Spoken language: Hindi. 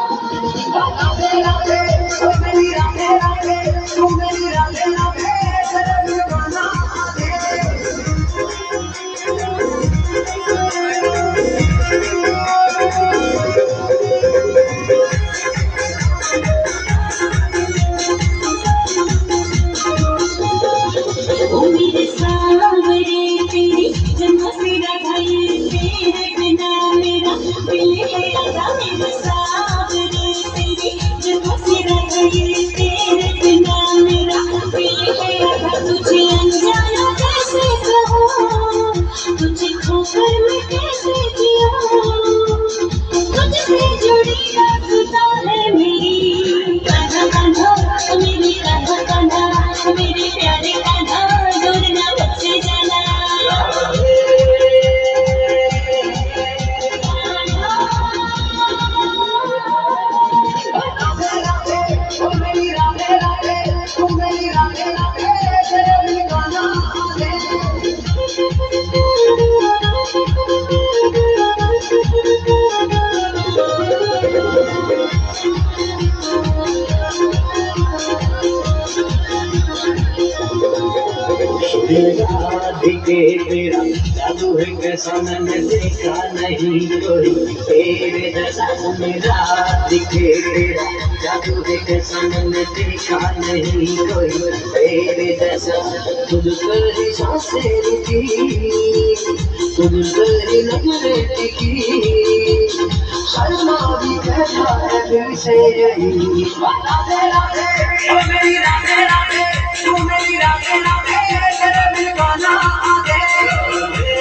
राधे राधे ओ मेरी राधे राधे तू मेरी राधे राधे तेरे बिन गाना ओ मेरे सावरे तेरी जन्म से राधा ये तेरे बिना मेरा दिल है आधा मेरे सावरे तेरी जन्म से राधा ये तेरे बिना मेरा दिल है आधा तुझे अनजाना कैसे कहूँ तुझे खोकर मैं कैसे जियूं तुझसे जुड़ी रास्ता है मेरी कान्हा कान्हा ओ मेरी राधा कान्हा ओ मेरे प्यारे कान्हा दूर ना मुझसे जाना राधे राधे ओ मेरी राधे राधे तू मेरी राधे राधे तेरे बिन गाना राधिके तेरा जादू है कैसा मैंने देखा नहीं कोई तेरे जैसा मेरा दिखे तेरा जादू है कैसा मैंने देखा नहीं कोई तेरे जैसा तुझ पर ही सांसें रुकी तुझ पर ही नजरें टिकी शर्मा भी कहता है दिल से यही राधे राधे ओ मेरी राधे राधे तू मेरी राधे राधे तेरे बिन गाना आगे